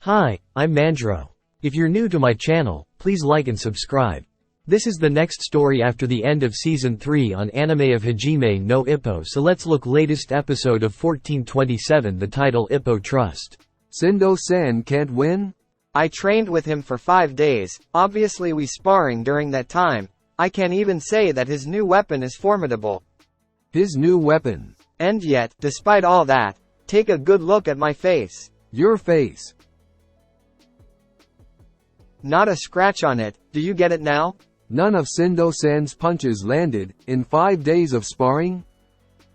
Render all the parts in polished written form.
Hi, I'm Mandro. If you're new to my channel, please like and subscribe. This is the next story after the end of Season 3 on anime of Hajime no Ippo, so let's look latest episode of 1427, the title Ippo Trust. Sendo-san can't win? I trained with him for 5 days, obviously we sparring during that time. I can't even say that his new weapon is formidable. His new weapon. And yet, despite all that, take a good look at my face. Your face. Not a scratch on it, do you get it now? None of Sendo-san's punches landed, in 5 days of sparring?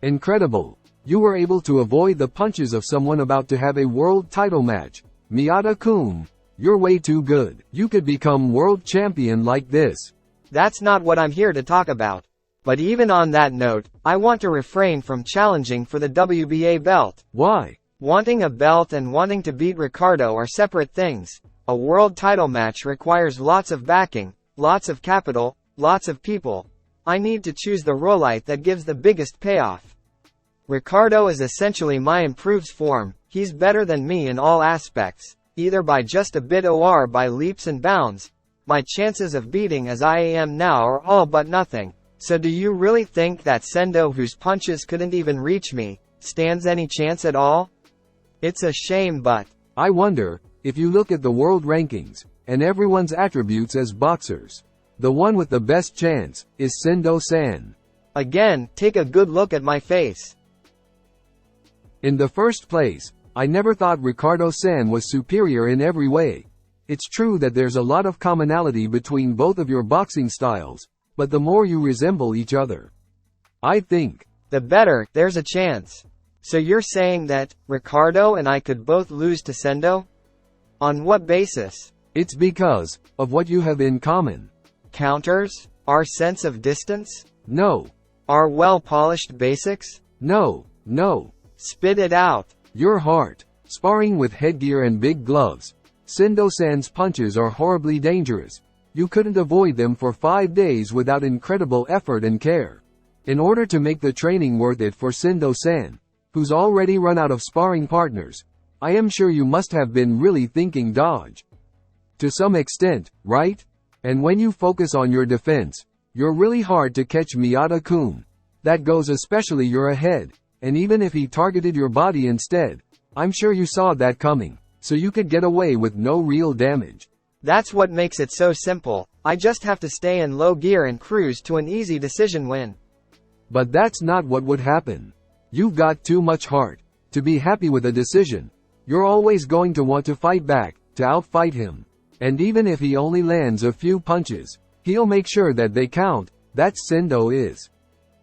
Incredible. You were able to avoid the punches of someone about to have a world title match. Miyata-kun, you're way too good. You could become world champion like this. That's not what I'm here to talk about. But even on that note, I want to refrain from challenging for the WBA belt. Why? Wanting a belt and wanting to beat Ricardo are separate things. A world title match requires lots of backing, lots of capital, lots of people. I need to choose the rolite that gives the biggest payoff. Ricardo is essentially my improved form. He's better than me in all aspects, either by just a bit or by leaps and bounds. My chances of beating as I am now are all but nothing. So do you really think that Sendo, whose punches couldn't even reach me, stands any chance at all? It's a shame, but I wonder, if you look at the world rankings, and everyone's attributes as boxers, the one with the best chance is Sendo-san. Again, take a good look at my face. In the first place, I never thought Ricardo-san was superior in every way. It's true that there's a lot of commonality between both of your boxing styles, but the more you resemble each other, I think, the better there's a chance. So you're saying that Ricardo and I could both lose to Sendo? On what basis? It's because of what you have in common. Counters? Our sense of distance? No. Our well-polished basics? No. Spit it out. Your heart. Sparring with headgear and big gloves. Sendo-san's punches are horribly dangerous. You couldn't avoid them for 5 days without incredible effort and care. In order to make the training worth it for Sendo-san, who's already run out of sparring partners, I am sure you must have been really thinking dodge. To some extent, right? And when you focus on your defense, you're really hard to catch Miyata-kun. That goes especially your ahead, and even if he targeted your body instead, I'm sure you saw that coming, so you could get away with no real damage. That's what makes it so simple. I just have to stay in low gear and cruise to an easy decision win. But that's not what would happen. You've got too much heart to be happy with a decision. You're always going to want to fight back, to outfight him. And even if he only lands a few punches, he'll make sure that they count. That's Sendo is.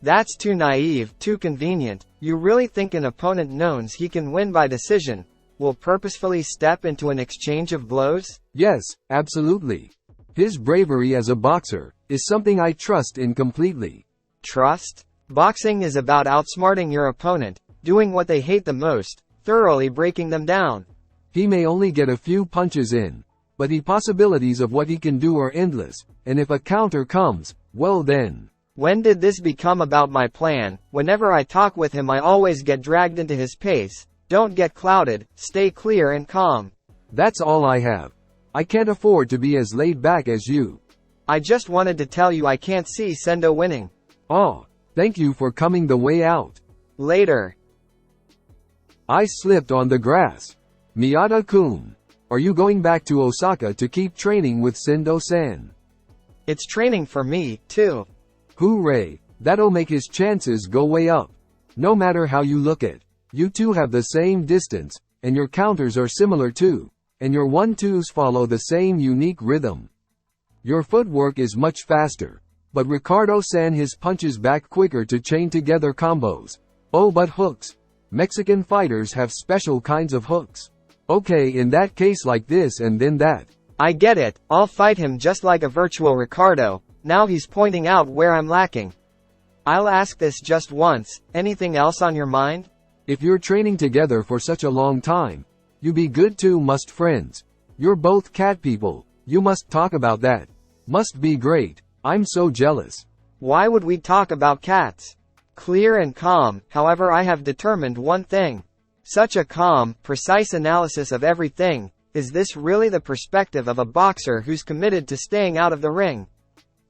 That's too naive, too convenient. You really think an opponent knows he can win by decision, will purposefully step into an exchange of blows? Yes, absolutely. His bravery as a boxer is something I trust in completely. Trust? Boxing is about outsmarting your opponent, doing what they hate the most, thoroughly breaking them down. He may only get a few punches in, but the possibilities of what he can do are endless, and if a counter comes, well then. When did this become about my plan? Whenever I talk with him I always get dragged into his pace. Don't get clouded, stay clear and calm. That's all I have. I can't afford to be as laid back as you. I just wanted to tell you I can't see Sendo winning. Oh, thank you for coming the way out. Later. I slipped on the grass. Miyata-kun, are you going back to Osaka to keep training with Sendo-san? It's training for me, too. Hooray, that'll make his chances go way up. No matter how you look at, you two have the same distance, and your counters are similar too, and your 1-2s follow the same unique rhythm. Your footwork is much faster, but Ricardo-san his punches back quicker to chain together combos. Oh, but hooks. Mexican fighters have special kinds of hooks. Okay, in that case like this and then that. I get it, I'll fight him just like a virtual Ricardo. Now he's pointing out where I'm lacking. I'll ask this just once, anything else on your mind? If you're training together for such a long time, you be good too must friends. You're both cat people, you must talk about that. Must be great, I'm so jealous. Why would we talk about cats? Clear and calm, however I have determined one thing. Such a calm, precise analysis of everything, Is this really the perspective of a boxer who's committed to staying out of the ring?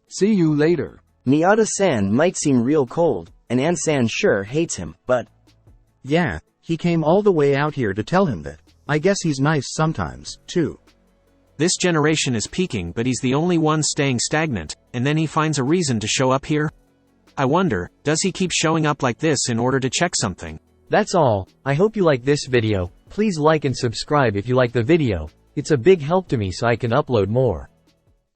See you later. Miyata-san might seem real cold, and An-san sure hates him, but Yeah, he came all the way out here to tell him that. I guess he's nice sometimes, too. This generation is peaking, but he's the only one staying stagnant, and then he finds a reason to show up here? I wonder, does he keep showing up like this in order to check something? That's all. I hope you like this video. Please like and subscribe if you like the video. It's a big help to me so I can upload more.